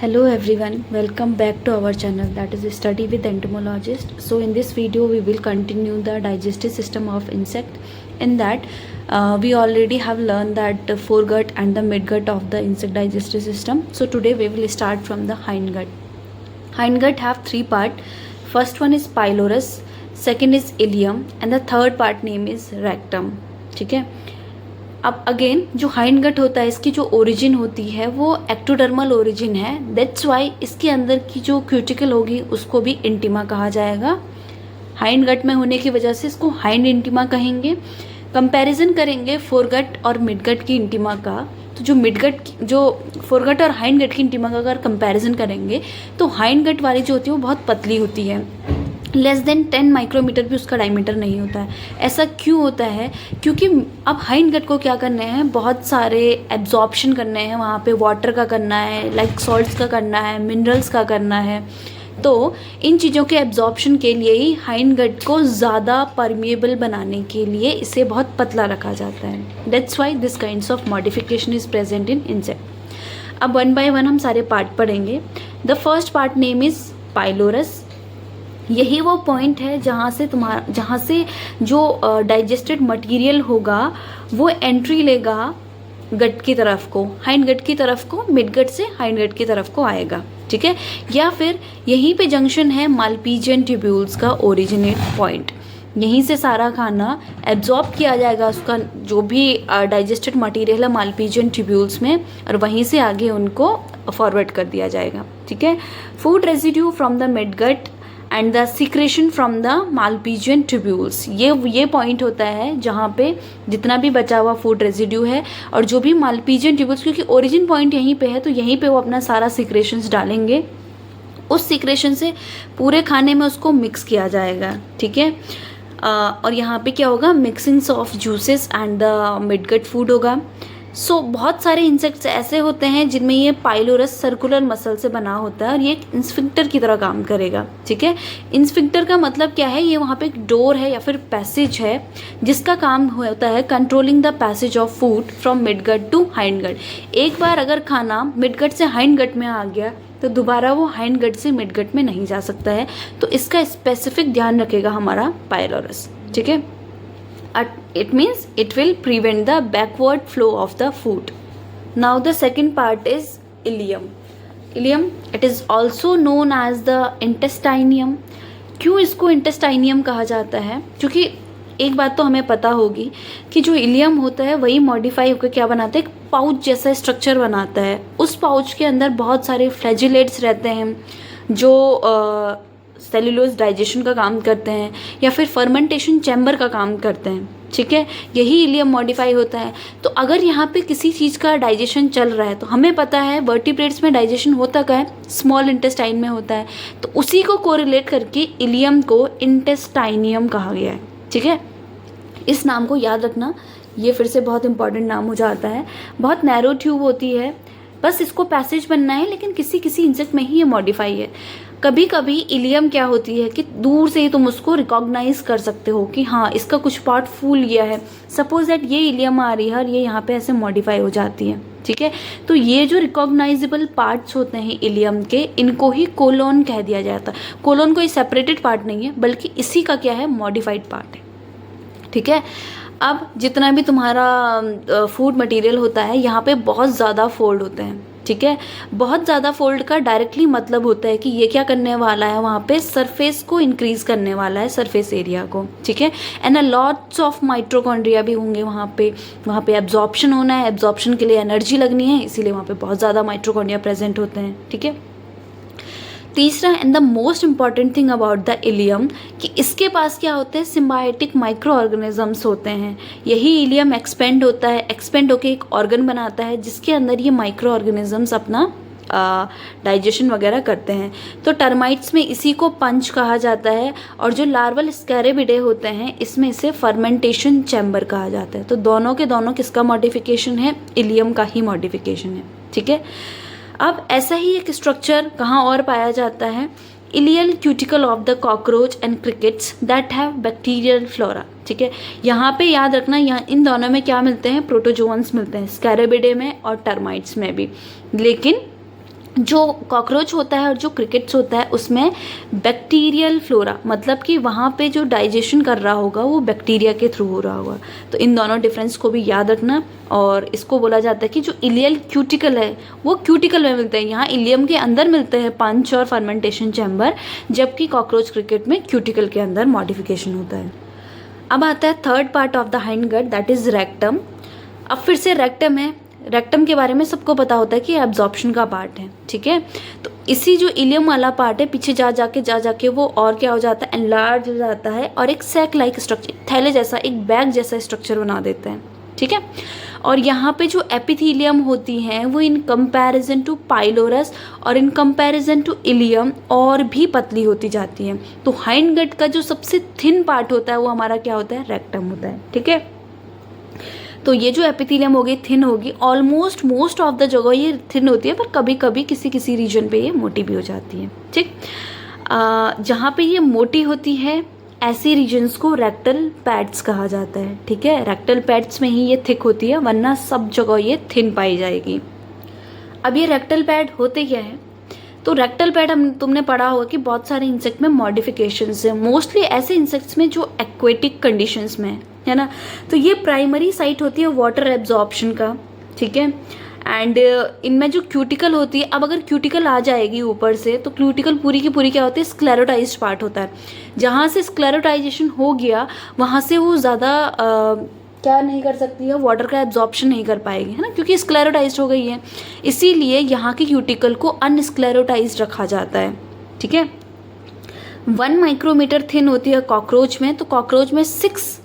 Hello everyone, welcome back to our channel, that is Study with Entomologist. So in this video we will continue the digestive system of insect. In that we already have learned that the foregut and the midgut of the insect digestive system. So today we will start from the hindgut. Hindgut have three parts. First one is pylorus, second is ileum and the third part name is rectum. ठीक है. अब again जो hind gut होता है इसकी जो origin होती है वो एक्टोडर्मल ओरिजिन है. दैट्स वाई इसके अंदर की जो क्यूटिकल होगी उसको भी इंटिमा कहा जाएगा. हाइंड गट में होने की वजह से इसको हाइंड इंटिमा कहेंगे. कंपैरिजन करेंगे फोरगट और मिडगट की इंटिमा का, तो जो फोरगट और हाइंड गट की इंटिमा का अगर कंपैरिजन करेंगे तो हाइंड गट वाली जो होती है वो बहुत पतली होती है. लेस देन 10 माइक्रोमीटर भी उसका डायमीटर नहीं होता है. ऐसा क्यों होता है? क्योंकि अब हाइंड गट को क्या करने हैं, बहुत सारे एब्जॉर्प्शन करने हैं. वहाँ पे वाटर का करना है, लाइक सॉल्ट्स का करना है, मिनरल्स का करना है. तो इन चीज़ों के एब्जॉर्प्शन के लिए ही हाइंड गट को ज़्यादा परमिएबल बनाने के लिए इसे बहुत पतला रखा जाता है. That's why this kinds of modification is present in insect. अब वन बाय वन हम सारे पार्ट पढ़ेंगे. The first part name is pylorus. यही वो पॉइंट है जहाँ से जो डाइजेस्टेड मटेरियल होगा वो एंट्री लेगा गट की तरफ को, हाइंड गट की तरफ को, मिड गट से हाइंड गट की तरफ को आएगा. ठीक है. या फिर यहीं पे जंक्शन है मालपीजियन ट्यूब्यूल्स का ओरिजिनेट पॉइंट. यहीं से सारा खाना एब्जॉर्ब किया जाएगा, उसका जो भी डाइजेस्टेड मटेरियल है मालपीजियन ट्यूब्यूल्स में, और वहीं से आगे उनको फॉरवर्ड कर दिया जाएगा. ठीक है. Food residue from the mid gut and the secretion from the Malpighian tubules. ये पॉइंट होता है जहाँ पे जितना भी बचा हुआ फूड रेजिड्यू है और जो भी मालपीजियन ट्यूब्यूल्स, क्योंकि ओरिजिन पॉइंट यहीं पे है तो यहीं पे वो अपना सारा सिक्रेशंस डालेंगे. उस सिक्रेशन से पूरे खाने में उसको मिक्स किया जाएगा. ठीक है. और यहाँ पे क्या होगा, mixings of juices and the midgut food होगा. सो बहुत सारे इंसेक्ट्स ऐसे होते हैं जिनमें ये पाइलोरस सर्कुलर मसल से बना होता है और ये एक इंस्फिंक्टर की तरह काम करेगा. ठीक है. इंस्फिंक्टर का मतलब क्या है, ये वहाँ पे एक डोर है या फिर पैसेज है जिसका काम होता है controlling the passage of food from midgut to hind gut. एक बार अगर खाना मिडगट से हाइंड गट में आ गया तो दोबारा वो हाइंड गट से मिडगट में नहीं जा सकता है. तो इसका स्पेसिफिक ध्यान रखेगा हमारा पाइलोरस. ठीक है. It means it will prevent the backward flow of the food. Now the second part is ileum. Ileum, it is also known as the intestinium. क्यों इसको intestinium कहा जाता है? क्योंकि एक बात तो हमें पता होगी कि जो इलियम होता है वही मॉडिफाई होकर क्या बनाता है, एक पाउच जैसा स्ट्रक्चर बनाता है. उस पाउच के अंदर बहुत सारे फ्लैजिलेट्स रहते हैं जो सेलुलोज डाइजेशन का काम करते हैं या फिर फर्मेंटेशन चैम्बर का काम करते हैं. ठीक है. यही इलियम मॉडिफाई होता है. तो अगर यहाँ पे किसी चीज़ का डाइजेशन चल रहा है तो हमें पता है वर्टिब्रेट्स में डाइजेशन होता क्या है, स्मॉल इंटेस्टाइन में होता है. तो उसी को कोरिलेट करके इलियम को इंटेस्टाइनियम कहा गया है. ठीक है. इस नाम को याद रखना, ये फिर से बहुत इंपॉर्टेंट नाम हो जाता है. बहुत नैरो ट्यूब होती है, बस इसको पैसेज बनना है, लेकिन किसी किसी इंसेक्ट में ही ये मॉडिफाई है. कभी कभी इलियम क्या होती है कि दूर से ही तुम उसको रिकॉग्नाइज कर सकते हो कि हाँ इसका कुछ पार्ट फूल गया है. सपोज दैट ये इलियम आ रही है और ये यहाँ पे ऐसे मॉडिफाई हो जाती है. ठीक है. तो ये जो रिकॉग्नाइजेबल पार्ट्स होते हैं इलियम के, इनको ही कोलोन कह दिया जाता है. कोलोन कोई सेपरेटेड पार्ट नहीं है बल्कि इसी का क्या है, मॉडिफाइड पार्ट है. ठीक है. अब जितना भी तुम्हारा फूड मटेरियल होता है यहाँ पे बहुत ज़्यादा फोल्ड होते हैं. ठीक है. बहुत ज़्यादा फोल्ड का डायरेक्टली मतलब होता है कि ये क्या करने वाला है, वहाँ पे सरफेस को इंक्रीज करने वाला है, सरफेस एरिया को. ठीक है. एंड लॉट्स ऑफ माइट्रोकॉन्ड्रिया भी होंगे वहाँ पे एब्जॉर्प्शन होना है, एब्जॉर्प्शन के लिए एनर्जी लगनी है, इसीलिए वहाँ पे बहुत ज़्यादा माइट्रोकॉन्ड्रिया प्रेजेंट होते हैं. ठीक है. तीसरा and the most important thing about the ilium कि इसके पास क्या होते हैं, सिम्बायोटिक माइक्रो ऑर्गेनिजम्स होते हैं. यही इलियम एक्सपेंड होता है, एक्सपेंड होकर एक ऑर्गन बनाता है जिसके अंदर ये माइक्रो ऑर्गेनिजम्स अपना डाइजेशन वगैरह करते हैं. तो टर्माइट्स में इसी को पंच कहा जाता है और जो लार्वल स्कैरेबिडे होते हैं इसमें इसे फर्मेंटेशन चैम्बर कहा जाता है. तो दोनों के दोनों किसका मॉडिफिकेशन है, इलियम का ही मॉडिफिकेशन है. ठीक है. अब ऐसा ही एक स्ट्रक्चर कहाँ और पाया जाता है, ileal cuticle of the cockroach and crickets that have bacterial flora. ठीक है. यहाँ पे याद रखना, यहाँ इन दोनों में क्या मिलते हैं, प्रोटोजोअन्स मिलते हैं, स्कैरेबिडे में और टर्माइट्स में भी. लेकिन जो कॉकरोच होता है और जो क्रिकेट्स होता है उसमें बैक्टीरियल फ्लोरा, मतलब कि वहाँ पे जो डाइजेशन कर रहा होगा वो बैक्टीरिया के थ्रू हो रहा होगा। तो इन दोनों डिफरेंस को भी याद रखना। और इसको बोला जाता है कि जो इलियल क्यूटिकल है वो क्यूटिकल में मिलते हैं, यहाँ इलियम के अंदर मिलते हैं पंच और फर्मेंटेशन चैम्बर, जबकि कॉकरोच क्रिकेट में क्यूटिकल के अंदर मॉडिफिकेशन होता है। अब आता है third part of the hind gut, that is rectum. अब फिर से रेक्टम है। रेक्टम के बारे में सबको पता होता है कि एब्जॉर्प्शन का पार्ट है, ठीक है। तो इसी जो इलियम वाला पार्ट है पीछे जा जाके वो और क्या हो जाता है, एनलार्ज हो जाता है और एक सैक लाइक स्ट्रक्चर, थैले जैसा, एक बैग जैसा स्ट्रक्चर बना देता है, ठीक है। और यहाँ पे जो एपिथीलियम होती हैं वो इन कंपैरिजन टू पाइलोरस और इन कंपैरिजन टू इलियम और भी पतली होती जाती हैं। तो हाइंड गट का जो सबसे थिन पार्ट होता है वो हमारा क्या होता है, रेक्टम होता है, ठीक है। तो ये जो एपिथेलियम होगी थिन होगी, ऑलमोस्ट मोस्ट ऑफ द जगह ये थिन होती है, पर कभी कभी किसी किसी रीजन पे ये मोटी भी हो जाती है, ठीक। जहाँ पे ये मोटी होती है ऐसी रीजन्स को रेक्टल पैड्स कहा जाता है, ठीक है। रेक्टल पैड्स में ही ये थिक होती है, वरना सब जगह ये थिन पाई जाएगी। अब ये रेक्टल पैड होते क्या है, तो रेक्टल पैड तुमने पढ़ा होगा कि बहुत सारे इंसेक्ट में मॉडिफिकेशंस है, मोस्टली ऐसे इंसेक्ट्स में जो एक्वेटिक कंडीशंस में है ना। तो ये प्राइमरी साइट होती है वाटर एब्जॉर्प्शन का, ठीक है। एंड इनमें जो क्यूटिकल होती है, अब अगर क्यूटिकल आ जाएगी ऊपर से तो क्यूटिकल पूरी की पूरी क्या होती है, स्क्लेरोटाइज्ड पार्ट होता है। जहाँ से स्क्लेरोटाइजेशन हो गया वहाँ से वो ज़्यादा क्या नहीं कर सकती है, वाटर का एब्जॉर्प्शन नहीं कर पाएगी, है ना, क्योंकि स्क्लेरोटाइज्ड हो गई है। इसीलिए यहाँ की क्यूटिकल को अनस्क्लेरोटाइज्ड रखा जाता है, ठीक है। 1 माइक्रोमीटर थिन होती है कॉकरोच में। तो कॉकरोच में 6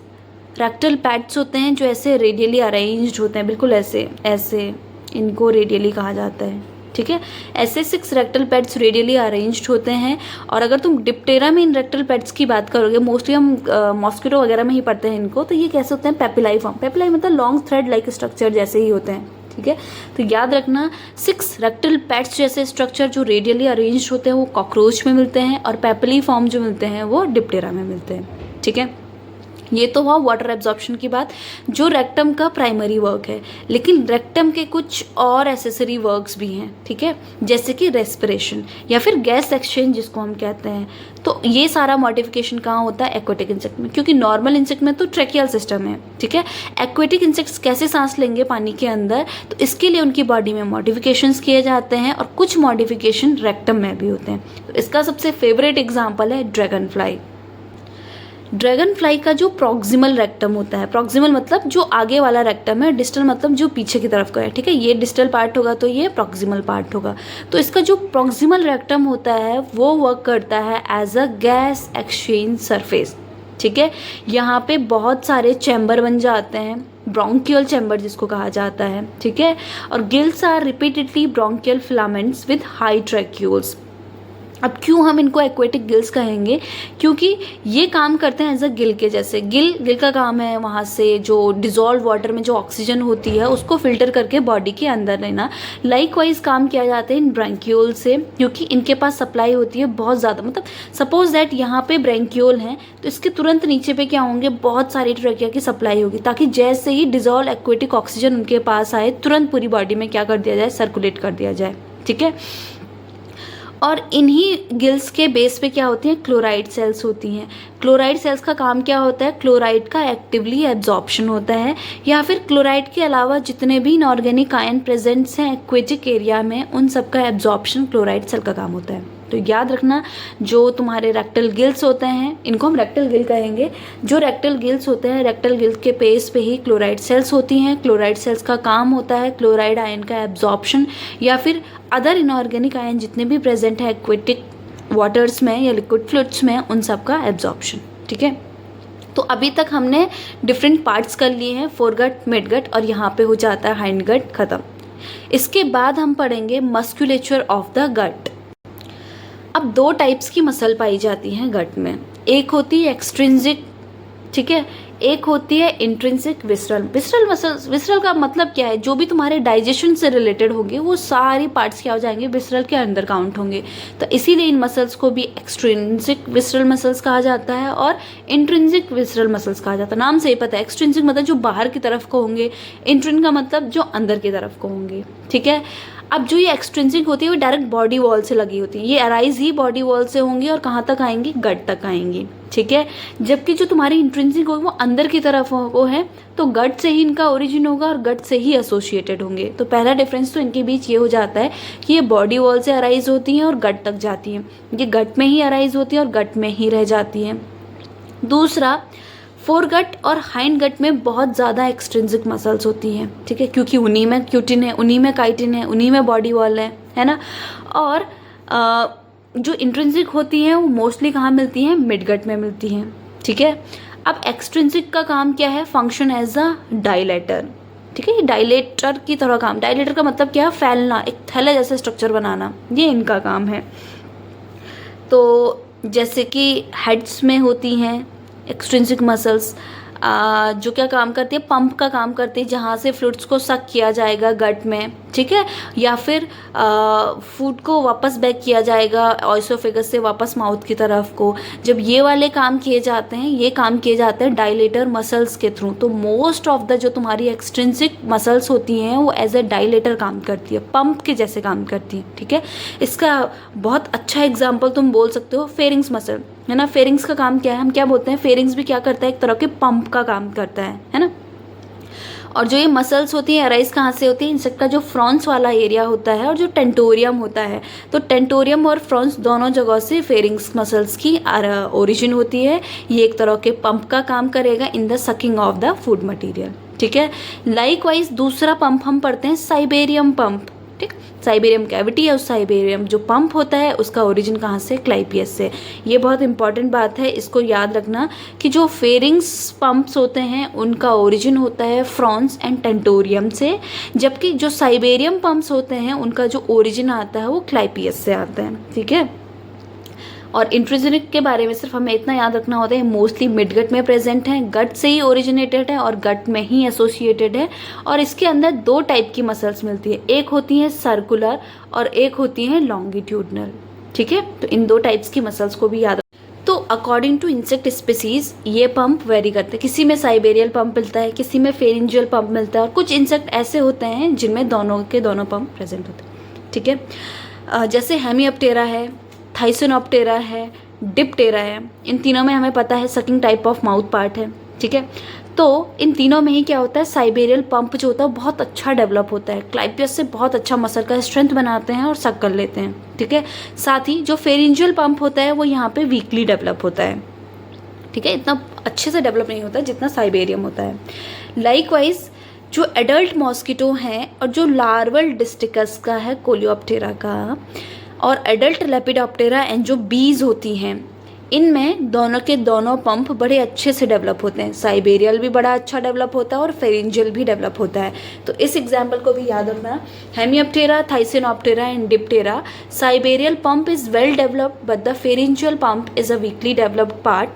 रेक्टल पैड्स होते हैं जो ऐसे रेडियली अरेंज्ड होते हैं, बिल्कुल ऐसे ऐसे, इनको रेडियली कहा जाता है, ठीक है। ऐसे 6 रेक्टल पैड्स रेडियली अरेंज्ड होते हैं। और अगर तुम डिप्टेरा में इन रेक्टल पैड्स की बात करोगे, मोस्टली हम मॉस्किटो वगैरह में ही पढ़ते हैं इनको, तो ये कैसे होते हैं, पेपिलाई फॉर्म। पेपिलाई मतलब लॉन्ग थ्रेड लाइक स्ट्रक्चर जैसे ही होते हैं, ठीक है। तो याद रखना 6 रेक्टल पैड्स जैसे स्ट्रक्चर जो रेडियली अरेंज्ड होते हैं वो कॉकरोच में मिलते हैं, और पेपिलाई फॉर्म जो मिलते हैं वो डिप्टेरा में मिलते हैं, ठीक है। ये तो हुआ वाटर एब्जॉर्प्शन की बात, जो रेक्टम का प्राइमरी वर्क है। लेकिन रेक्टम के कुछ और एसेसरी वर्क्स भी हैं, ठीक है, जैसे कि रेस्पिरेशन या फिर गैस एक्सचेंज जिसको हम कहते हैं। तो ये सारा मॉडिफिकेशन कहाँ होता है, एक्वेटिक इंसेक्ट में, क्योंकि नॉर्मल इंसेक्ट में तो ट्रेकियल सिस्टम है, ठीक है। एक्वेटिक इंसेक्ट्स कैसे सांस लेंगे पानी के अंदर, तो इसके लिए उनकी बॉडी में मॉडिफिकेशंस किए जाते हैं, और कुछ मॉडिफिकेशन रेक्टम में भी होते हैं। तो इसका सबसे फेवरेट एग्जाम्पल है ड्रैगन फ्लाई। ड्रैगन फ्लाई का जो प्रॉक्सिमल रेक्टम होता है, प्रॉक्सिमल मतलब जो आगे वाला रेक्टम है, डिस्टल मतलब जो पीछे की तरफ का है, ठीक है। ये डिस्टल पार्ट होगा तो ये प्रॉक्सिमल पार्ट होगा। तो इसका जो प्रॉक्सिमल रेक्टम होता है वो वर्क करता है as a gas exchange surface, ठीक है। यहाँ पे बहुत सारे चैम्बर बन जाते हैं, ब्रोंकियल चैम्बर जिसको कहा जाता है, ठीक है। और gills are repeatedly bronchial filaments with high tracheoles. अब क्यों हम इनको एक्वेटिक गिल्स कहेंगे, क्योंकि ये काम करते हैं एज अ गिल के जैसे। गिल का काम है वहाँ से जो डिजॉल्व वाटर में जो ऑक्सीजन होती है उसको फिल्टर करके बॉडी के अंदर लेना। लाइकवाइज काम किया जाता है इन ब्रैंक्यूल से, क्योंकि इनके पास सप्लाई होती है बहुत ज़्यादा। मतलब सपोज दैट यहाँ पे ब्रैंक्यूल हैं तो इसके तुरंत नीचे पे क्या होंगे, बहुत सारी ट्रैकिया की सप्लाई होगी, ताकि जैसे ही डिजॉल्व एक्वेटिक ऑक्सीजन उनके पास आए तुरंत पूरी बॉडी में क्या कर दिया जाए, सर्कुलेट कर दिया जाए, ठीक है। और इन्हीं गिल्स के बेस पे क्या होती हैं, क्लोराइड सेल्स होती हैं। क्लोराइड सेल्स का काम क्या होता है, क्लोराइड का एक्टिवली एब्जॉर्प्शन होता है, या फिर क्लोराइड के अलावा जितने भी इनऑर्गेनिक आयन प्रेजेंट्स हैं एक्वेटिक एरिया में उन सब का एब्जॉर्प्शन क्लोराइड सेल का काम होता है। तो याद रखना जो तुम्हारे रेक्टल गिल्स होते हैं इनको हम रेक्टल गिल कहेंगे। जो रेक्टल गिल्स होते हैं, रेक्टल गिल्स के पेस पे ही क्लोराइड सेल्स होती हैं। क्लोराइड सेल्स का काम होता है क्लोराइड आयन का एब्जॉर्प्शन, या फिर अदर इनऑर्गेनिक आयन जितने भी प्रेजेंट है एक्वेटिक वाटर्स में या लिक्विड फ्लूइड्स में उन सब का एब्जॉर्प्शन, ठीक है। तो अभी तक हमने डिफरेंट पार्ट्स कर लिए हैं, फोरगट, मिडगट, और यहाँ पे हो जाता है हाइंड गट खत्म। इसके बाद हम पढ़ेंगे मस्कुलेचर ऑफ द गट। अब 2 टाइप्स की मसल पाई जाती हैं गट में, एक होती है एक्सट्रिंसिक, ठीक है, एक होती है intrinsic visceral. Visceral muscles, visceral का मतलब क्या है, जो भी तुम्हारे डाइजेशन से रिलेटेड होंगे वो सारी पार्ट्स क्या हो जाएंगे, विसरल के अंदर काउंट होंगे। तो इसीलिए इन मसल्स को भी एक्सट्रिंसिक विसरल मसल्स कहा जाता है और इंट्रिंसिक विसरल मसल्स कहा जाता है। नाम से ही पता है, एक्सट्रिंसिक मतलब जो बाहर की तरफ को होंगे, इंट्रिन का मतलब जो अंदर की तरफ को होंगे, ठीक है। अब जो ये एक्सट्रिंसिक होती है वो डायरेक्ट बॉडी वॉल से लगी होती है, ये अराइज ही बॉडी वॉल से होंगी और कहाँ तक आएंगी, गट तक आएंगी, ठीक है। जबकि जो तुम्हारी इंट्रिंसिक होगी वो अंदर की तरफ वो है, तो गट से ही इनका ओरिजिन होगा और गट से ही एसोसिएटेड होंगे। तो पहला डिफरेंस तो इनके बीच ये हो जाता है कि ये बॉडी वॉल से अराइज होती हैं और गट तक जाती हैं, ये गट में ही अराइज होती है और गट में ही रह जाती हैं। दूसरा, फोरगट और हाइंड गट में बहुत ज़्यादा एक्सट्रिंसिक मसल्स होती हैं, ठीक है, क्योंकि उन्हीं में क्यूटिन है, उन्हीं में काइटिन है, उन्हीं में बॉडी वॉल है ना। और जो इंट्रिंसिक होती हैं वो मोस्टली कहाँ मिलती हैं, मिडगट में मिलती हैं, ठीक है। अब एक्सट्रिंसिक का काम क्या है, फंक्शन एज अ डायलेटर, ठीक है, ये डायलेटर की तरह काम, डायलेटर का मतलब क्या है, फैलना, एक थैले जैसे स्ट्रक्चर बनाना, ये इनका काम है। तो जैसे कि हेड्स में होती हैं एक्सट्रिंसिक मसल्स, जो क्या काम करती है, पंप का काम करती है, जहाँ से फ्लूइड्स को सक किया जाएगा गट में, ठीक है, या फिर फूड को वापस बैक किया जाएगा ऑइसोफेगस से वापस माउथ की तरफ को। जब ये वाले काम किए जाते हैं, ये काम किए जाते हैं डायलेटर मसल्स के थ्रू। तो मोस्ट ऑफ द जो तुम्हारी एक्सट्रिंसिक मसल्स होती हैं वो एज ए डायलेटर काम करती है, पंप के जैसे काम करती है, ठीक है। इसका बहुत अच्छा एग्जाम्पल तुम बोल सकते हो फेरिंग्स मसल, है ना। फेरिंग्स का काम क्या है, हम क्या बोलते हैं, फेरिंग्स भी क्या करता है, एक तरह के पंप का काम करता है ना। और जो ये मसल्स होती हैं अराइज कहाँ से होती है, इंसेक्ट का जो फ्रॉन्स वाला एरिया होता है और जो टेंटोरियम होता है, तो टेंटोरियम और फ्रॉन्स दोनों जगह से फेरिंग्स मसल्स की ओरिजिन होती है। ये एक तरह के पंप का काम करेगा in the sucking of the food material, ठीक है। लाइकवाइज दूसरा पंप हम पढ़ते हैं साइबेरियम पंप, ठीक। साइबेरियम कैविटी है, उस साइबेरियम जो पंप होता है उसका ओरिजिन कहाँ से, क्लाइपियस से। ये बहुत इंपॉर्टेंट बात है, इसको याद रखना कि जो फेरिंग्स पंप्स होते हैं उनका ओरिजिन होता है फ्रॉन्स एंड टेंटोरियम से, जबकि जो साइबेरियम पंप्स होते हैं उनका जो ओरिजिन आता है वो क्लाइपियस से आता है, ठीक है। और इंट्रिंसिक के बारे में सिर्फ हमें इतना याद रखना होता है, मोस्टली मिडगट में प्रेजेंट है, गट से ही ओरिजिनेटेड है और गट में ही एसोसिएटेड है। और इसके अंदर दो टाइप की मसल्स मिलती है, एक होती है सर्कुलर और एक होती है लॉन्गिट्यूडनल, ठीक है। तो इन दो टाइप्स की मसल्स को भी याद। तो अकॉर्डिंग टू इंसेक्ट स्पीसीज ये पंप वेरी करते हैं, किसी में साइबेरियल पंप मिलता है, किसी में फेरिंजियल पंप मिलता है, और कुछ इंसेक्ट ऐसे होते हैं जिनमें दोनों के दोनों पंप प्रेजेंट होते हैं, ठीक है। जैसे हेमियोप्टेरा है, थाइसिनोप्टेरा है, डिप्टेरा है, इन तीनों में हमें पता है sucking type of mouth part है, ठीक है। तो इन तीनों में ही क्या होता है, साइबेरियल पंप जो होता है बहुत अच्छा डेवलप होता है, क्लाइपियस से बहुत अच्छा मसल का स्ट्रेंथ बनाते हैं और सक कर लेते हैं, ठीक है। साथ ही जो फेरिंजियल पंप होता है वो यहाँ पे वीकली डेवलप होता है, ठीक है, इतना अच्छे से डेवलप नहीं होता जितना साइबेरियम होता है। लाइकवाइज जो एडल्ट मॉस्किटो हैं और जो लार्वल डिस्टिकस का है, कोलियोप्टेरा का, और एडल्ट लेपिडोप्टेरा एंड जो बीज होती हैं, इनमें दोनों के दोनों पंप बड़े अच्छे से डेवलप होते हैं। साइबेरियल भी बड़ा अच्छा डेवलप होता है और फेरिंजियल भी डेवलप होता है। तो इस एग्जाम्पल को भी याद रखना, Hemiptera, Thysanoptera and Diptera, cibarial pump is well developed but the pharyngeal pump is a weakly developed part.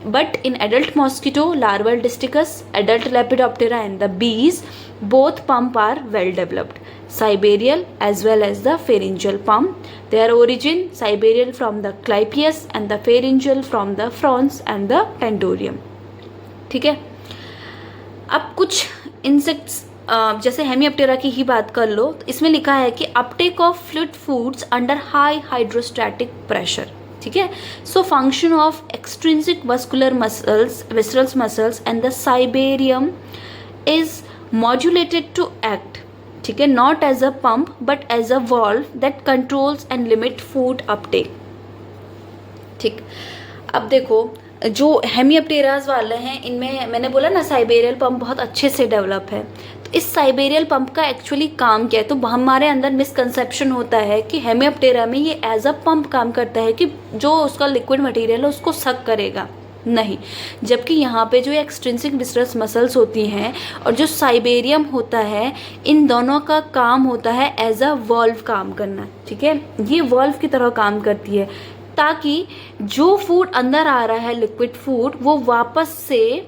But in adult mosquito, larval disticus, adult lepidoptera and the bees, both pump are well developed. Siberial as well as the pharyngeal pump. Their origin Siberial from the clypeus and the pharyngeal from the frons and the tentorium. ठीक है. अब कुछ insects जैसे हेमियोप्टेरा की ही बात कर लो, तो इसमें लिखा है कि uptake of fluid foods under high hydrostatic pressure. ठीक है. So function of extrinsic vascular muscles, visceral muscles and the cibarium is modulated to act. ठीक है, not as a pump but as a valve that controls and limit food uptake. ठीक. अब देखो जो हेमियोप्टेराज वाले हैं, इनमें मैंने बोला ना साइबेरियल पंप बहुत अच्छे से डेवलप है. तो इस साइबेरियल पंप का एक्चुअली काम क्या है, तो हमारे अंदर मिसकंसेप्शन होता है कि हेमियोप्टेरा में ये एज अ पंप काम करता है कि जो उसका लिक्विड मटेरियल है उसको सक करेगा. नहीं, जबकि यहाँ पे जो एक्सट्रिंसिक विसरस मसल्स होती हैं और जो साइबेरियम होता है, इन दोनों का काम होता है एज अ वॉल्व काम करना. ठीक है, ये वॉल्व की तरह काम करती है ताकि जो फूड अंदर आ रहा है, लिक्विड फूड, वो वापस से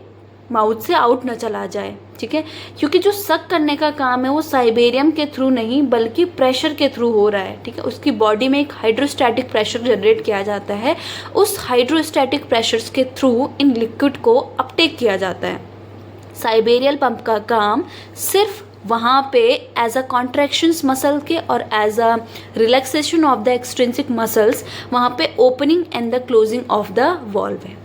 माउथ से आउट न चला जाए. ठीक है, क्योंकि जो सक करने का काम है वो साइबेरियम के थ्रू नहीं बल्कि प्रेशर के थ्रू हो रहा है. ठीक है, उसकी बॉडी में एक हाइड्रोस्टैटिक प्रेशर जनरेट किया जाता है. उस हाइड्रोस्टैटिक प्रेशर्स के थ्रू इन लिक्विड को अपटेक किया जाता है. साइबेरियल पंप का काम सिर्फ वहाँ पे एज अ कॉन्ट्रैक्शंस मसल के और as a relaxation of the extrinsic muscles वहाँ पे opening and the closing of the valve है।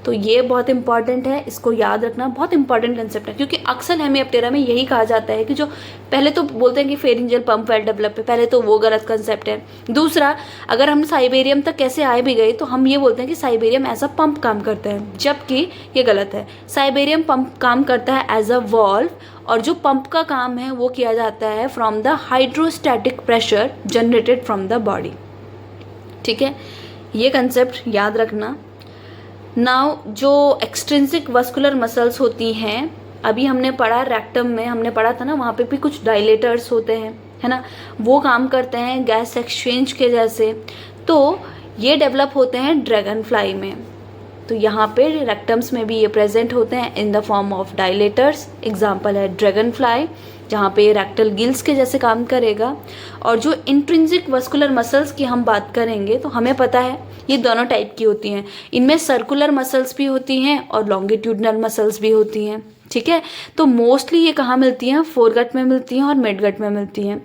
तो ये बहुत इंपॉर्टेंट है, इसको याद रखना, बहुत इंपॉर्टेंट कंसेप्ट है, क्योंकि अक्सर हेमियोप्टेरा में यही कहा जाता है कि जो पहले तो बोलते हैं कि फेरिंजियल पंप वेल डेवलप है, पहले तो वो गलत कंसेप्ट है। दूसरा, अगर हम साइबेरियम तक कैसे आए भी गए तो हम ये बोलते हैं कि साइबेरियम एज अ पंप काम करता है, जबकि ये गलत है। साइबेरियम पंप काम करता है एज अ वॉल्व, और जो पंप का काम है वो किया जाता है from the hydrostatic pressure generated from the body. ठीक है, ये कंसेप्ट याद रखना। नाउ जो एक्सट्रिंसिक वस्कुलर मसल्स होती हैं, अभी हमने पढ़ा रेक्टम में, हमने पढ़ा था ना, वहाँ पे भी कुछ डायलेटर्स होते हैं, है ना, वो काम करते हैं गैस एक्सचेंज के जैसे। तो ये डेवलप होते हैं ड्रैगन फ्लाई में। तो यहाँ पे रेक्टम्स में भी ये प्रेजेंट होते हैं in the form of dilators. Example है ड्रैगन फ्लाई, जहाँ पे रेक्टल गिल्स के जैसे काम करेगा। और जो इंट्रिंसिक वस्कुलर मसल्स की हम बात करेंगे तो हमें पता है ये दोनों टाइप की होती हैं। इनमें सर्कुलर मसल्स भी होती हैं और लॉन्गिट्यूडनल मसल्स भी होती हैं। ठीक है, तो मोस्टली ये कहाँ मिलती हैं? फोरगट में मिलती हैं और मिडगट में मिलती हैं।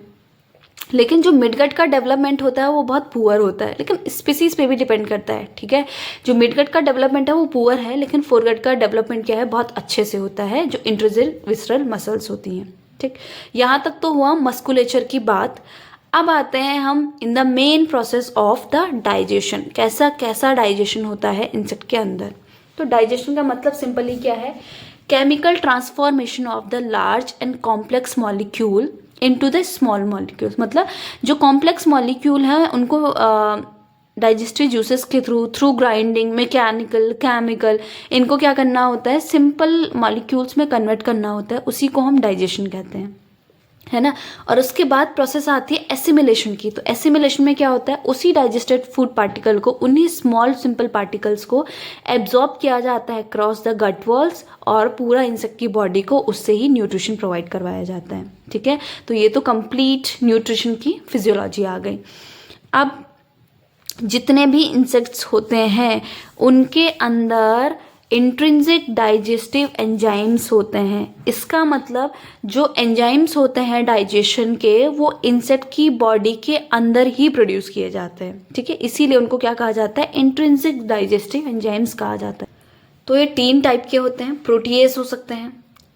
लेकिन जो मिडगट का डेवलपमेंट होता है वो बहुत पुअर होता है, लेकिन स्पीसीज पे भी डिपेंड करता है। ठीक है, जो मिडगट का डेवलपमेंट है वो पुअर है, लेकिन फोरगट का डेवलपमेंट क्या है, बहुत अच्छे से होता है, जो इंट्रोजिल विसरल मसल्स होती हैं। ठीक, यहाँ तक तो हुआ मस्कुलेचर की बात। अब आते हैं हम in the main process of the digestion. कैसा कैसा डाइजेशन होता है इंसेक्ट के अंदर। तो डाइजेशन का मतलब सिंपली क्या है, chemical transformation of the large and complex molecule into the small molecules. मतलब जो कॉम्प्लेक्स मॉलिक्यूल हैं उनको डाइजेस्टिव जूसेस के थ्रू ग्राइंडिंग, मैकेनिकल, केमिकल, इनको क्या करना होता है, सिंपल मॉलिक्यूल्स में कन्वर्ट करना होता है, उसी को हम डाइजेशन कहते हैं, है ना। और उसके बाद प्रोसेस आती है एसिमिलेशन की। तो एसिमिलेशन में क्या होता है, उसी डाइजेस्टेड फूड पार्टिकल को, उन्हीं स्मॉल सिंपल पार्टिकल्स को एब्जॉर्ब किया जाता है क्रॉस द गट वॉल्स, और पूरा इंसेक्ट की बॉडी को उससे ही न्यूट्रिशन प्रोवाइड करवाया जाता है। ठीक है, तो ये तो कंप्लीट न्यूट्रिशन की फिजियोलॉजी आ गई। अब जितने भी इंसेक्ट्स होते हैं उनके अंदर इंट्रिंसिक डाइजेस्टिव एंजाइम्स होते हैं। इसका मतलब जो एंजाइम्स होते हैं डाइजेशन के, वो इंसेक्ट की बॉडी के अंदर ही प्रोड्यूस किए जाते हैं। ठीक है, इसीलिए उनको क्या कहा जाता है, इंट्रिंसिक डाइजेस्टिव एंजाइम्स कहा जाता है। तो ये 3 टाइप के होते हैं। प्रोटीएज हो सकते हैं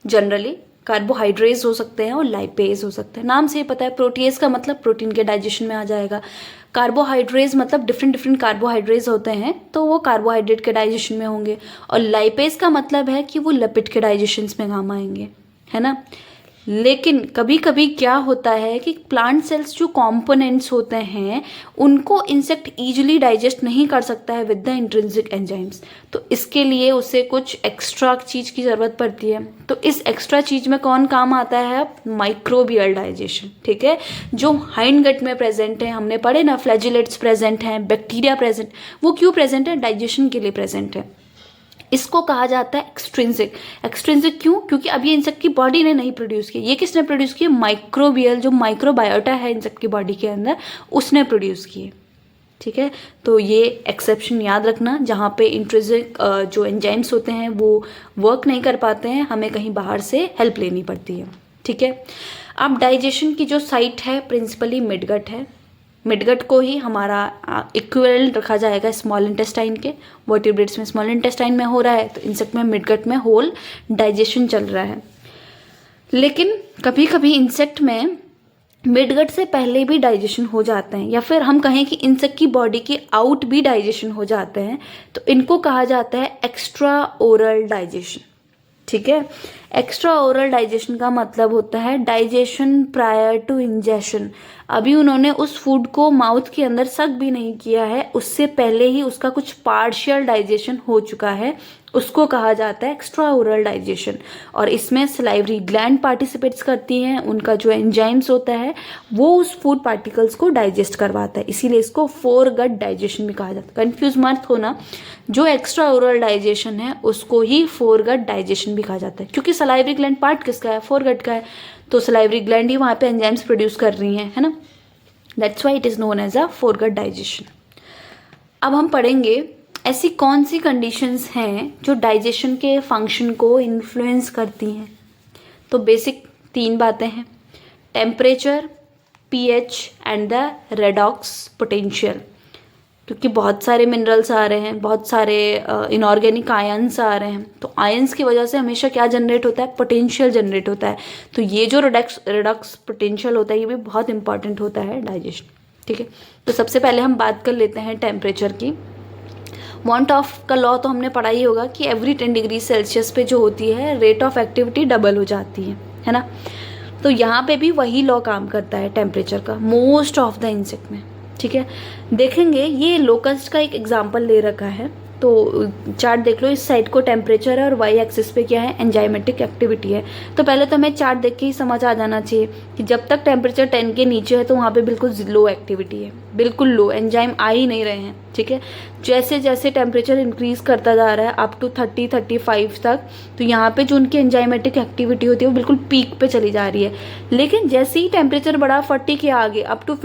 जनरली, कार्बोहाइड्रेट्स हो सकते हैं और लाइपेज हो सकते हैं। नाम से ही पता है, प्रोटीएज का मतलब प्रोटीन के डाइजेशन में आ जाएगा। कार्बोहाइड्रेट्स मतलब डिफरेंट डिफरेंट होते हैं, तो वो कार्बोहाइड्रेट के डाइजेशन में होंगे। और लाइपेज का मतलब है कि वो लिपिड के डाइजेशन में काम आएंगे, है ना। लेकिन कभी कभी क्या होता है कि प्लांट सेल्स जो कंपोनेंट्स होते हैं उनको इंसेक्ट इजीली डाइजेस्ट नहीं कर सकता है विद द इंट्रिंसिक एंजाइम्स। तो इसके लिए उसे कुछ एक्स्ट्रा चीज़ की ज़रूरत पड़ती है। तो इस एक्स्ट्रा चीज़ में कौन काम आता है, माइक्रोबियल डाइजेशन। ठीक है, जो हाइंड गट में प्रेजेंट है, हमने पढ़े ना, फ्लैजिलेट्स प्रेजेंट हैं, बैक्टीरिया प्रेजेंट, वो क्यों प्रेजेंट है, डाइजेशन के लिए प्रेजेंट है। इसको कहा जाता है एक्सट्रिंसिक। एक्सट्रिंसिक क्यों, क्योंकि अब ये इंसेक्ट की बॉडी ने नहीं प्रोड्यूस किया। ये किसने प्रोड्यूस किया, माइक्रोबियल, जो माइक्रोबायोटा है इंसेक्ट की बॉडी के अंदर, उसने प्रोड्यूस किए। ठीक है, तो ये एक्सेप्शन याद रखना, जहाँ पे इंट्रिंसिक जो एंजाइम्स होते हैं वो वर्क नहीं कर पाते हैं, हमें कहीं बाहर से हेल्प लेनी पड़ती है। ठीक है, अब डाइजेशन की जो साइट है प्रिंसिपली मिडगट है। मिडगट को ही हमारा इक्विवेलेंट रखा जाएगा स्मॉल इंटेस्टाइन के। वर्टिब्रेट्स में स्मॉल इंटेस्टाइन में हो रहा है, तो इंसेक्ट में मिडगट में होल डाइजेशन चल रहा है। लेकिन कभी कभी इंसेक्ट में मिडगट से पहले भी डाइजेशन हो जाते हैं, या फिर हम कहें कि इंसेक्ट की बॉडी के आउट भी डाइजेशन हो जाते हैं, तो इनको कहा जाता है एक्स्ट्रा ओरल डाइजेशन। ठीक है, एक्स्ट्रा ओरल डाइजेशन का मतलब होता है डाइजेशन प्रायर टू इंजेशन। अभी उन्होंने उस फूड को माउथ के अंदर सक भी नहीं किया है, उससे पहले ही उसका कुछ पार्शियल डाइजेशन हो चुका है, उसको कहा जाता है एक्स्ट्रा ओरल डाइजेशन। और इसमें सलाइवरी ग्लैंड पार्टिसिपेट्स करती हैं, उनका जो एंजाइम्स होता है वो उस फूड पार्टिकल्स को डाइजेस्ट करवाता है, इसीलिए इसको फोर गट डाइजेशन भी कहा जाता है। कंफ्यूज मत होना, जो एक्स्ट्रा ओरल डाइजेशन है उसको ही फोर गट डाइजेशन भी कहा जाता है, क्योंकि सलाइवरी ग्लैंड पार्ट किसका है, फोर गट का है, तो सलाइवरी ग्लैंड ही वहाँ पे एंजाइम्स प्रोड्यूस कर रही हैं, है ना। That's why it is known as a foregut digestion. अब हम पढ़ेंगे ऐसी कौन सी कंडीशंस हैं जो डाइजेशन के फंक्शन को इन्फ्लुएंस करती हैं। तो बेसिक तीन बातें हैं, temperature, pH and the redox potential. क्योंकि बहुत सारे मिनरल्स आ रहे हैं, बहुत सारे इनऑर्गेनिक आयंस आ रहे हैं, तो आयंस की वजह से हमेशा क्या जनरेट होता है, पोटेंशियल जनरेट होता है। तो ये जो रेडॉक्स पोटेंशियल होता है ये भी बहुत इंपॉर्टेंट होता है डाइजेशन। ठीक है, तो सबसे पहले हम बात कर लेते हैं टेम्परेचर की। वॉन्ट ऑफ का लॉ तो हमने पढ़ा ही होगा कि एवरी 10 डिग्री सेल्सियस पे जो होती है रेट ऑफ एक्टिविटी डबल हो जाती है ना। तो यहाँ पे भी वही लॉ काम करता है टेम्परेचर का मोस्ट ऑफ द इंसेक्ट में। ठीक है, देखेंगे ये लोकस्ट का एक एग्जांपल ले रखा है, तो चार्ट देख लो, इस साइड को टेम्परेचर है और वाई एक्सिस पे क्या है, एंजाइमेटिक एक्टिविटी है। तो पहले तो हमें चार्ट देख के ही समझ आ जाना चाहिए कि जब तक टेम्परेचर 10 के नीचे है तो वहाँ पे बिल्कुल लो एक्टिविटी है, बिल्कुल लो, एंजाइम आ ही नहीं रहे हैं। ठीक है, जैसे जैसे टेम्परेचर इंक्रीज करता जा रहा है अप टू 30-35 तक, तो यहाँ पे जो उनकी एंजाइमेटिक एक्टिविटी होती है वो बिल्कुल पीक पे चली जा रही है। लेकिन जैसे ही टेम्परेचर बढ़ा 40 के आगे अप टू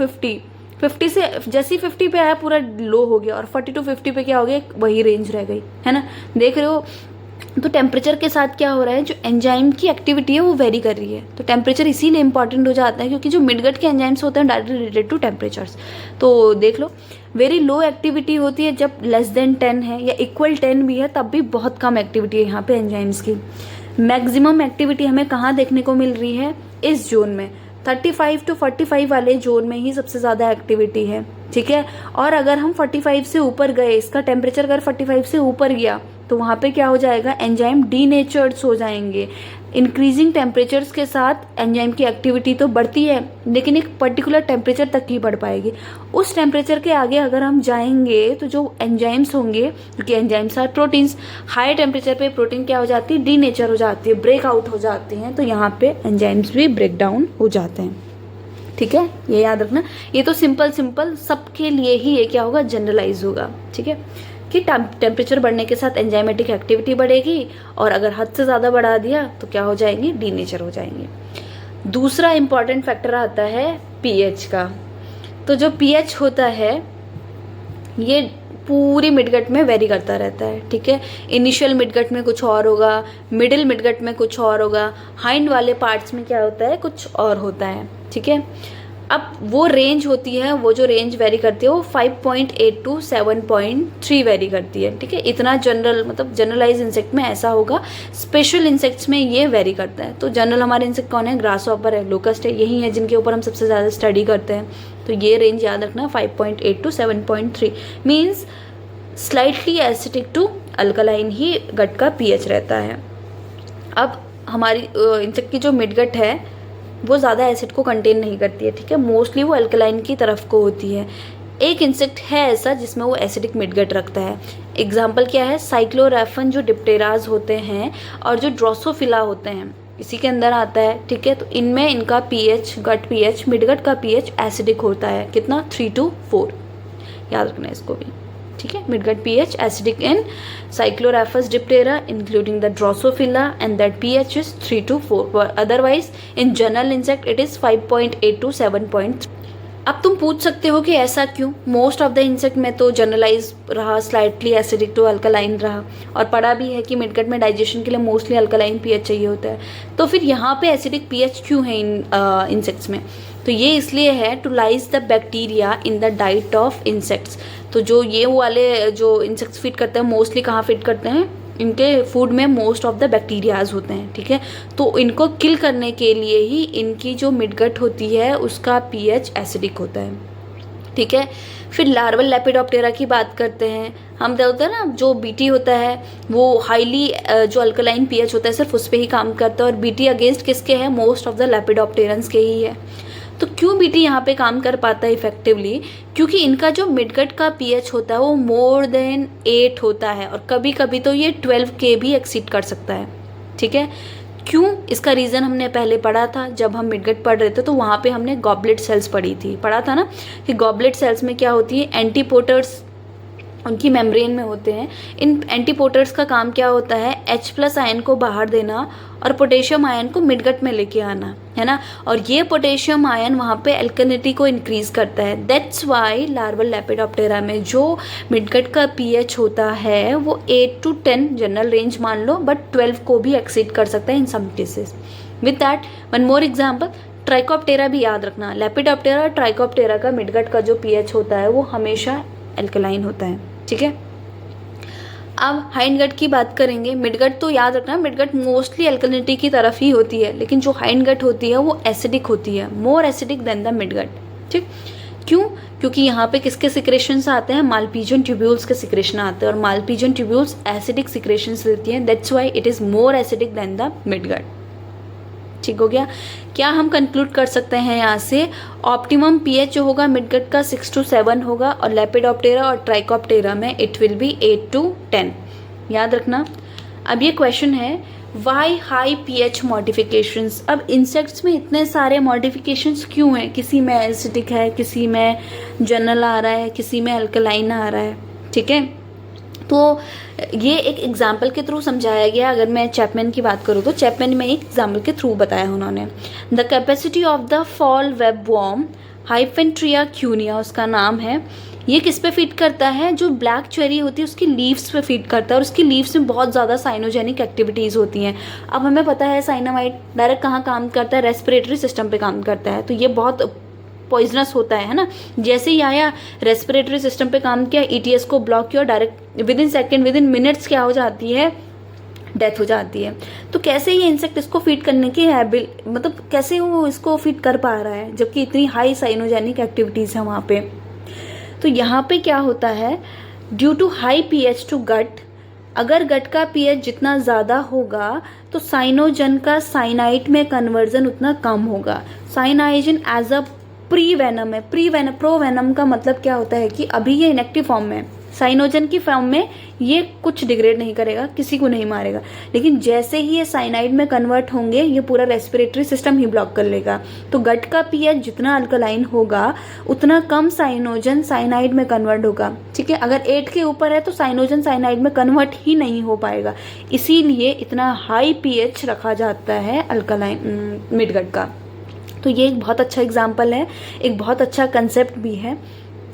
50 से जैसे ही 50 पे आया पूरा लो हो गया, और 40 to 50 पे क्या हो गया, वही रेंज रह गई, है ना। देख रहे हो, तो टेम्परेचर के साथ क्या हो रहा है, जो एंजाइम की एक्टिविटी है वो वेरी कर रही है। तो टेम्परेचर इसीलिए इंपॉर्टेंट हो जाता है क्योंकि जो मिडगट के एंजाइम्स होते हैं डायरेक्टली रिलेटेड टू टेम्परेचर्स। तो देख लो, वेरी लो एक्टिविटी होती है जब लेस देन 10 है, या इक्वल 10 भी है तब भी बहुत कम एक्टिविटी है यहाँ पे एंजाइम्स की। मैक्सिमम एक्टिविटी हमें कहाँ देखने को मिल रही है, इस जोन में 35 to 45 वाले जोन में ही सबसे ज़्यादा एक्टिविटी है। ठीक है, और अगर हम 45 से ऊपर गए, इसका टेम्परेचर अगर 45 से ऊपर गया तो वहाँ पे क्या हो जाएगा, एंजाइम डीनेचर्ड्स हो जाएंगे। इंक्रीजिंग टेम्परेचर्स के साथ एंजाइम की एक्टिविटी तो बढ़ती है लेकिन एक पर्टिकुलर टेम्परेचर तक ही बढ़ पाएगी। उस टेम्परेचर के आगे अगर हम जाएंगे तो जो एंजाइम्स होंगे, क्योंकि enzymes are proteins, high temperature पे प्रोटीन क्या हो जाती है, डीनेचर हो जाती है, ब्रेक आउट हो जाती हैं, तो यहाँ पे एंजाइम्स भी ब्रेक डाउन हो जाते हैं। ठीक है, ये याद रखना। ये तो सिंपल सबके लिए ही ये क्या होगा, जनरलाइज होगा। ठीक है, कि टेम्परेचर बढ़ने के साथ एंजाइमेटिक एक्टिविटी बढ़ेगी, और अगर हद से ज़्यादा बढ़ा दिया तो क्या हो जाएंगे, डीनेचर हो जाएंगे। दूसरा इंपॉर्टेंट फैक्टर आता है पीएच का। तो जो पीएच होता है ये पूरी मिडगट में वेरी करता रहता है। ठीक है, इनिशियल मिडगट में कुछ और होगा, मिडिल मिडगट में कुछ और होगा, हाइंड वाले पार्ट्स में क्या होता है, कुछ और होता है। ठीक है, अब वो रेंज होती है, वो जो रेंज वेरी करती है वो 5.8 to 7.3 वेरी करती है। ठीक है, इतना जनरल, मतलब जनरलाइज इंसेक्ट में ऐसा होगा, स्पेशल इंसेक्ट्स में ये वेरी करता है। तो जनरल हमारे इंसेक्ट कौन है, ग्रास हॉपर है, लोकस्ट है, यही है जिनके ऊपर हम सबसे ज़्यादा स्टडी करते हैं। तो ये रेंज याद रखना, 5.8 to 7.3 means slightly acidic to alkaline ही गट का पीएच रहता है। अब हमारी इंसेक्ट की जो मिडगट है वो ज़्यादा एसिड को कंटेन नहीं करती है। ठीक है, मोस्टली वो अल्कलाइन की तरफ को होती है। एक इंसेक्ट है ऐसा जिसमें वो एसिडिक मिडगट रखता है। एग्जाम्पल क्या है, साइक्लोरैफन जो डिप्टेराज होते हैं और जो ड्रोसोफिला होते हैं, इसी के अंदर आता है। ठीक है, तो इनमें इनका पीएच, गट पीएच, मिडगट का पीएच एसिडिक होता है। कितना, 3 to 4, याद रखना है इसको भी। ठीक है, midgut pH acidic in Cycloraphus diptera including the Drosophila and that pH is 3 to 4. Otherwise in general insect it is 5.8 to 7.3. अब तुम पूछ सकते हो कि ऐसा क्यों, मोस्ट ऑफ द इंसेक्ट में तो जनरलाइज रहा, स्लाइटली एसिडिक टू अल्कलाइन रहा, और पढ़ा भी है कि मिडगट में डाइजेशन के लिए मोस्टली अल्कलाइन पीएच चाहिए होता है। तो फिर यहाँ पे एसिडिक पीएच क्यों है इन इंसेक्ट्स में, तो ये इसलिए है to lyse the bacteria in the diet of insects. तो जो ये वाले जो इंसेक्ट्स फिट करते हैं मोस्टली कहाँ फिट करते हैं, इनके फूड में मोस्ट ऑफ द बैक्टीरियाज होते हैं। ठीक है, तो इनको किल करने के लिए ही इनकी जो मिडगट होती है उसका पीएच एसिडिक होता है। ठीक है, फिर लार्वल लेपिडोप्टेरा की बात करते हैं हम। क्या होता है ना, जो बीटी होता है वो हाईली जो अल्कलाइन पीएच होता है सिर्फ उस पर ही काम करता है, और बीटी अगेंस्ट किसके है, मोस्ट ऑफ द लेपिडोप्टेरन्स के ही है। तो क्यों बीटी यहाँ पे काम कर पाता है इफेक्टिवली, क्योंकि इनका जो मिडगट का पीएच होता है वो मोर देन 8 होता है, और कभी कभी तो ये 12 के भी एक्सीड कर सकता है। ठीक है, क्यों, इसका रीज़न हमने पहले पढ़ा था जब हम मिडगट पढ़ रहे थे, तो वहाँ पे हमने गॉबलेट सेल्स पढ़ा था ना, कि गॉबलेट सेल्स में क्या होती है, एंटीपोटर्स उनकी मेम्ब्रेन में होते हैं। इन एंटीपोटर्स का काम क्या होता है, H+ आयन को बाहर देना और पोटेशियम आयन को मिडगट में लेके आना, है ना। और ये पोटेशियम आयन वहाँ पे अल्कलिनिटी को इंक्रीज करता है। दैट्स वाई लार्वल लेपिडोप्टेरा में जो मिडगट का पीएच होता है वो 8 to 10 जनरल रेंज मान लो, बट 12 को भी एक्सीड कर सकता है in some cases. With that one more example, Trichoptera भी याद रखना, लेपिडोप्टेरा और ट्राइकोप्टेरा का मिडगट का जो पीएच होता है वो हमेशा एल्कलाइन होता है, ठीक है। अब हाइंड गट की बात करेंगे। मिडगट तो याद रखना, मिडगट मोस्टली एल्कलिनिटी की तरफ ही होती है, लेकिन जो हाइंड गट होती है वो एसिडिक होती है, more acidic then the midgut, ठीक। क्यों? क्योंकि यहाँ पे किसके सिक्रेशंस आते हैं, मालपीजियन ट्यूब्यूल्स के सिक्रेशन आते हैं, और मालपीजियन ट्यूब्यूल्स एसिडिक सिक्रेशंस देती हैं, that's why it is more acidic then the midgut, ठीक हो गया। क्या हम कंक्लूड कर सकते हैं यहाँ से, ऑप्टिमम पीएच जो होगा मिडगट का 6 to 7 होगा, और लेपिडोप्टेरा और ट्राइकोप्टेरा में इट विल बी 8 to 10, याद रखना। अब ये क्वेश्चन है, वाई हाई पीएच मॉडिफिकेशंस। अब इंसेक्ट्स में इतने सारे मॉडिफिकेशंस क्यों हैं, किसी में एसिडिक है, किसी में जनरल आ रहा है, किसी में अल्कलाइन आ रहा है, ठीक है। तो ये एक एग्जाम्पल के थ्रू समझाया गया। अगर मैं चैपमैन की बात करूँ तो चैपमैन में एक एग्जाम्पल के थ्रू बताया उन्होंने, the capacity of the fall web worm Hyphantria cunea उसका नाम है, ये किस पे फीड करता है, जो ब्लैक चेरी होती है उसकी लीव्स पे फीड करता है, और उसकी लीव्स में बहुत ज़्यादा साइनोजेनिक एक्टिविटीज़ होती हैं। अब हमें पता है साइनामाइड डायरेक्ट कहाँ काम करता है, रेस्पिरेटरी सिस्टम पे काम करता है, तो ये बहुत पॉइजनस होता है ना। जैसे ही आया रेस्पिरेटरी सिस्टम पे काम किया, ईटीएस को ब्लॉक किया, direct with in second, with in minutes क्या हो जाती है, डेथ हो जाती है। तो कैसे ये इंसेक्ट इसको फीड करने की मतलब कैसे वो इसको फीड कर पा रहा है, जबकि इतनी हाई साइनोजेनिक एक्टिविटीज़ है वहाँ पे। तो यहाँ पे क्या होता है, due to high pH to gut, अगर गट का पीएच जितना ज़्यादा होगा तो साइनोजन का साइनाइट में कन्वर्जन उतना कम होगा। साइनाइजन एज अ प्री वेनम है, प्रो वेनम का मतलब क्या होता है कि अभी ये इनएक्टिव फॉर्म में है, साइनोजन की फॉर्म में ये कुछ डिग्रेड नहीं करेगा, किसी को नहीं मारेगा, लेकिन जैसे ही ये साइनाइड में कन्वर्ट होंगे ये पूरा रेस्पिरेटरी सिस्टम ही ब्लॉक कर लेगा। तो गट का पीएच जितना अल्कलाइन होगा उतना कम साइनोजन साइनाइड में कन्वर्ट होगा, ठीक है। अगर 8 के ऊपर है तो साइनोजन साइनाइड में कन्वर्ट ही नहीं हो पाएगा, इसीलिए इतना हाई पीएच रखा जाता है अल्कलाइन मिडगट का। तो ये एक बहुत अच्छा एग्जाम्पल है, एक बहुत अच्छा कंसेप्ट भी है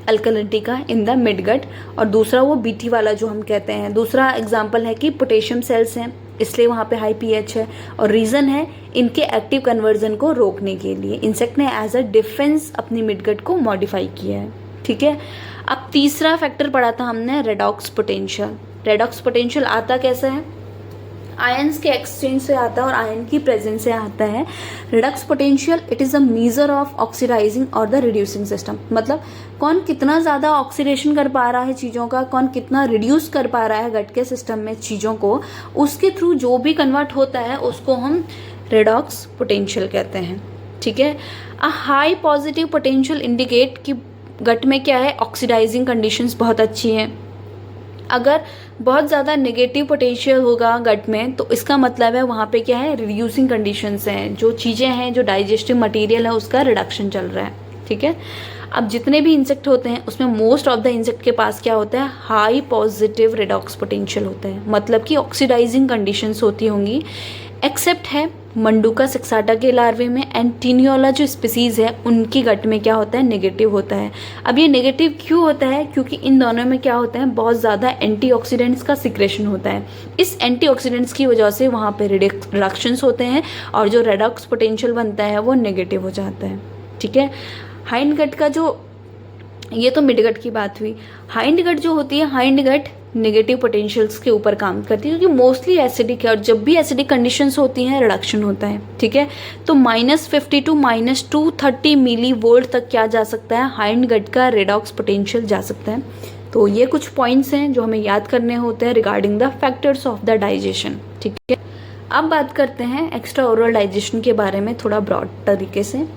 अल्कलिनिटी का इन द मिडगट। और दूसरा वो बीटी वाला जो हम कहते हैं, दूसरा एग्जाम्पल है कि पोटेशियम सेल्स हैं, इसलिए वहाँ पे हाई पीएच है, और रीज़न है इनके एक्टिव कन्वर्जन को रोकने के लिए इंसेक्ट ने एज अ डिफेंस अपनी मिडगट को मॉडिफाई किया है, ठीक है। अब तीसरा फैक्टर पढ़ा था हमने, रेडॉक्स पोटेंशियल। रेडॉक्स पोटेंशियल आता कैसे है, आयंस के एक्सचेंज से आता है और आयन की प्रेजेंस से आता है। Redox potential it is a measure of oxidising और द रिड्यूसिंग सिस्टम, मतलब कौन कितना ज़्यादा ऑक्सीडेशन कर पा रहा है चीज़ों का, कौन कितना रिड्यूस कर पा रहा है गट के सिस्टम में चीज़ों को, उसके थ्रू जो भी कन्वर्ट होता है उसको हम रेडॉक्स पोटेंशियल कहते हैं, ठीक है। A high positive potential indicate कि गट में क्या है, ऑक्सीडाइजिंग कंडीशंस बहुत अच्छी हैं। अगर बहुत ज़्यादा नेगेटिव पोटेंशियल होगा गट में तो इसका मतलब है वहाँ पे क्या है, रिड्यूसिंग कंडीशंस हैं, जो चीज़ें हैं, जो डाइजेस्टिव मटेरियल है उसका रिडक्शन चल रहा है, ठीक है। अब जितने भी इंसेक्ट होते हैं उसमें मोस्ट ऑफ द इंसेक्ट के पास क्या होता है, हाई पॉजिटिव रेडॉक्स पोटेंशियल होता है, मतलब कि ऑक्सीडाइजिंग कंडीशंस होती होंगी, एक्सेप्ट है मंडूका सेक्साटा के लार्वे में, एंड टिनियोला जो स्पीसीज है उनकी गट में क्या होता है, नेगेटिव होता है। अब ये नेगेटिव क्यों होता है, क्योंकि इन दोनों में क्या होता है, बहुत ज़्यादा एंटीऑक्सीडेंट्स का सिक्रेशन होता है। इस एंटीऑक्सीडेंट्स की वजह से वहाँ पे रिडक्शंस होते हैं और जो रेडॉक्स पोटेंशियल बनता है वो नेगेटिव हो जाता है, ठीक है। हाइंड गट का जो, ये तो मिडगट की बात हुई, हाइंड गट जो होती है, हाइंड गट नेगेटिव पोटेंशियल्स के ऊपर काम करती है क्योंकि मोस्टली एसिडिक है, और जब भी एसिडिक कंडीशंस होती हैं रिडक्शन होता है, ठीक है। तो -50 to -230 मिली वोल्ट तक क्या जा सकता है, हाइंड गट का रेडॉक्स पोटेंशियल जा सकता है। तो ये कुछ पॉइंट्स हैं जो हमें याद करने होते हैं regarding the factors of the digestion, ठीक है। अब बात करते हैं एक्स्ट्रा ओरल डाइजेशन के बारे में थोड़ा ब्रॉड तरीके से।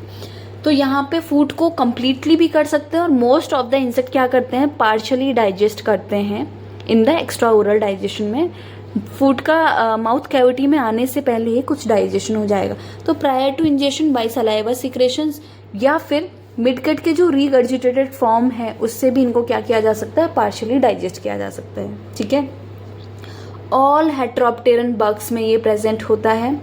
तो यहाँ पे फूड को कम्प्लीटली भी कर सकते हैं, और मोस्ट ऑफ द इंसेक्ट क्या करते हैं, पार्शली डाइजेस्ट करते हैं in the extra oral digestion में। फूड का माउथ कैविटी में आने से पहले ही कुछ डाइजेशन हो जाएगा, तो prior to ingestion by saliva secretions या फिर मिडगट के जो रीगर्जिटेटेड फॉर्म है उससे भी इनको क्या किया जा सकता है, पार्शली डाइजेस्ट किया जा सकता है, ठीक है। ऑल हेट्रोप्टेरन बग्स में ये प्रेजेंट होता है।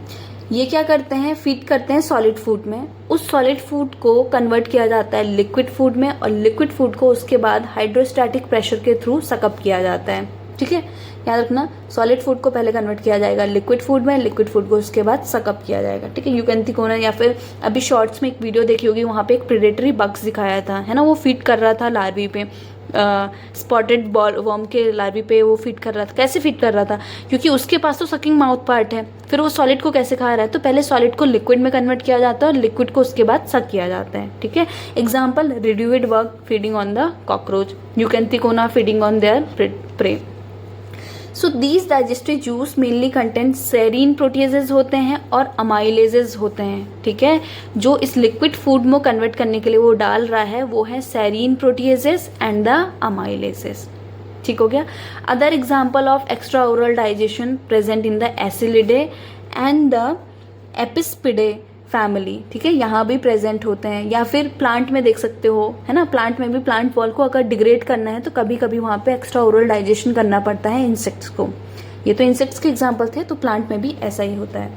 ये क्या करते हैं, फीड करते हैं सॉलिड फूड में, उस सॉलिड फूड को कन्वर्ट किया जाता है लिक्विड फूड में, और लिक्विड फूड को उसके बाद हाइड्रोस्टैटिक प्रेशर के थ्रू सकअप किया जाता है, ठीक है, याद रखना सॉलिड फूड को पहले कन्वर्ट किया जाएगा लिक्विड फूड में, लिक्विड फूड को उसके बाद सकअप किया जाएगा। ठीक है, यूकेंथिकोना, या फिर अभी शॉर्ट्स में एक वीडियो देखी होगी, वहाँ पे एक प्रेडेटरी बग्स दिखाया था, है ना, वो फीड कर रहा था लार्वी पे, स्पॉटेड बॉल वर्म के लार्वी पे वो फीड कर रहा था। कैसे फीड कर रहा था? क्योंकि उसके पास तो सकिंग माउथ पार्ट है, फिर वो सॉलिड को कैसे खा रहा है? तो पहले सॉलिड को लिक्विड में कन्वर्ट किया जाता है और लिक्विड को उसके बाद सक किया जाता है। ठीक है, example reduviid bug feeding on the cockroach, Eucanthecona feeding on their prey. So these digestive juice mainly content serine proteases होते हैं और अमाइलेजेज होते हैं। ठीक है, जो इस लिक्विड फूड में कन्वर्ट करने के लिए वो डाल रहा है वो है serine proteases and the amylases. ठीक हो गया। Other example of extra oral digestion present in the Asilidae and the Empididae family. ठीक है, यहाँ भी प्रेजेंट होते हैं। या फिर प्लांट में देख सकते हो, है ना, प्लांट में भी प्लांट वॉल को अगर डिग्रेड करना है तो कभी कभी वहाँ पे एक्स्ट्रा ओरल डाइजेशन करना पड़ता है इंसेक्ट्स को। ये तो इंसेक्ट्स के एग्जाम्पल थे, तो प्लांट में भी ऐसा ही होता है।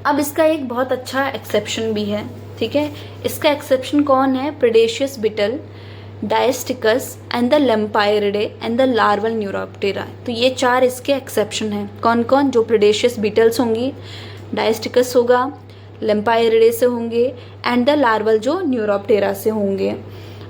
अब इसका एक बहुत अच्छा एक्सेप्शन भी है। ठीक है, इसका एक्सेप्शन कौन है? Predaceous beetle, Dytiscus and the Lampyridae and the larval Neuroptera. तो ये 4 इसके एक्सेप्शन हैं। कौन कौन? जो प्रेडेशियस बिटल्स होंगी, डायस्टिकस होगा, लेम्पायरिडे से होंगे एंड द लार्वल जो न्यूरोप्टेरा से होंगे,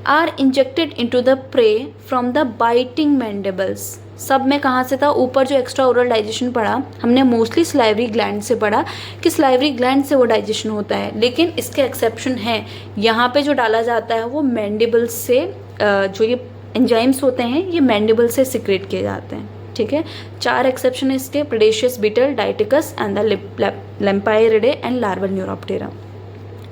are injected into the prey from the biting mandibles. सब में कहाँ से था? ऊपर जो एक्स्ट्रा ओरल डाइजेशन पढ़ा हमने मोस्टली स्लाइवरी ग्लैंड से पढ़ा कि स्लाइवरी ग्लैंड से वो डाइजेशन होता है, लेकिन इसके एक्सेप्शन है। यहाँ पे जो डाला जाता है वो मैंडिबल्स से, जो ये एंजाइम्स होते हैं ये मैंडिबल से सिक्रेट किए जाते हैं। ठीक है, 4 एक्सेप्शन है इसके, predaceous beetle, Dytiscus and the Lampyridae and larval Neuroptera.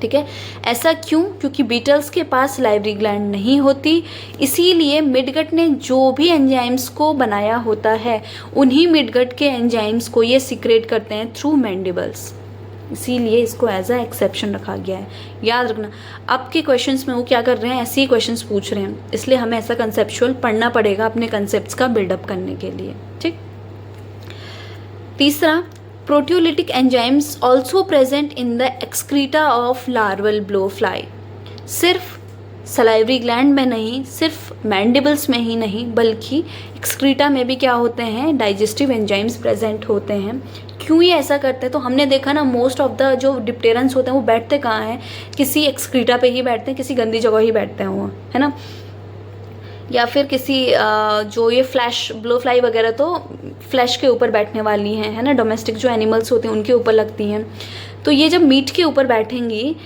ठीक है, ऐसा क्यों? क्योंकि बीटल्स के पास लाइवरी ग्लैंड नहीं होती, इसीलिए मिडगट ने जो भी एंजाइम्स को बनाया होता है उन्हीं मिडगट के एंजाइम्स को ये सिक्रेट करते हैं थ्रू मैंडिबल्स, इसीलिए इसको एज अ एक्सेप्शन रखा गया है। याद रखना, अब के क्वेश्चंस में वो क्या कर रहे हैं, ऐसे ही क्वेश्चंस पूछ रहे हैं, इसलिए हमें ऐसा कंसेप्चुअल पढ़ना पड़ेगा अपने कंसेप्ट्स का बिल्डअप करने के लिए। ठीक। तीसरा, proteolytic enzymes also present in the excreta of larval blowfly. सिर्फ सलाइवरी ग्लैंड में नहीं, सिर्फ मैंडिबल्स में ही नहीं, बल्कि एक्सक्रीटा में भी क्या होते हैं, डाइजेस्टिव एंजाइम्स प्रेजेंट होते हैं। क्यों ये ऐसा करते हैं? तो हमने देखा ना, मोस्ट ऑफ द जो डिप्टेरेंस होते हैं वो बैठते कहाँ हैं? किसी एक्सक्रीटा पे ही बैठते हैं, किसी गंदी जगह ही बैठते हैं वो, है ना, या फिर किसी जो ये फ्लैश ब्लोफ्लाई वगैरह तो फ्लैश के ऊपर बैठने वाली हैं, है ना, डोमेस्टिक जो एनिमल्स होते हैं उनके ऊपर लगती हैं। तो ये जब मीट के ऊपर बैठेंगी,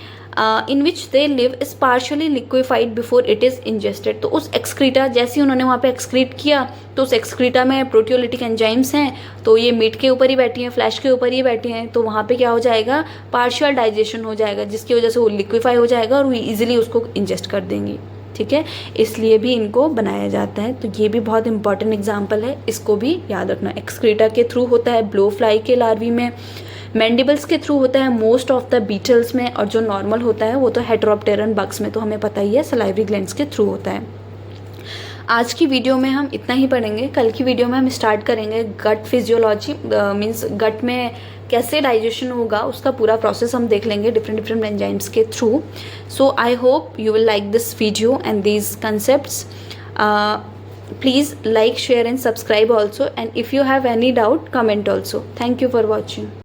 in which they live is partially liquefied before it is ingested. तो उस एक्सक्रीटा, जैसे ही उन्होंने वहाँ पे एक्सक्रीट किया तो उस एक्सक्रीटा में प्रोटियोलिटिक एंजाइम्स हैं, तो ये मीट के ऊपर ही बैठी हैं, फ्लैश के ऊपर ही बैठी हैं, तो वहाँ पे क्या हो जाएगा, पार्शियल डाइजेशन हो जाएगा, जिसकी वजह से वो लिक्विफाई हो जाएगा और वो ईजिली उसको इंजेस्ट कर देंगी। ठीक है, इसलिए भी इनको बनाया जाता है। तो ये भी बहुत इंपॉर्टेंट एग्जाम्पल है, इसको भी याद रखना। एक्सक्रीटा के थ्रू होता है ब्लोफ्लाई के लार्वी में, मैंडिबल्स के थ्रू होता है मोस्ट ऑफ द बीटल्स में, और जो नॉर्मल होता है वो तो हेटेरोप्टेरन बग्स में, तो हमें पता ही है सलाइवरी ग्लैंड्स के थ्रू होता है। आज की वीडियो में हम इतना ही पढ़ेंगे। कल की वीडियो में हम स्टार्ट करेंगे गट फिजियोलॉजी, मीन्स गट में कैसे डाइजेशन होगा उसका पूरा प्रोसेस हम देख लेंगे डिफरेंट एंजाइम्स के through. So I hope you will like this video and these concepts. Please like, share and subscribe also, and if you have any doubt, comment also. Thank you for watching.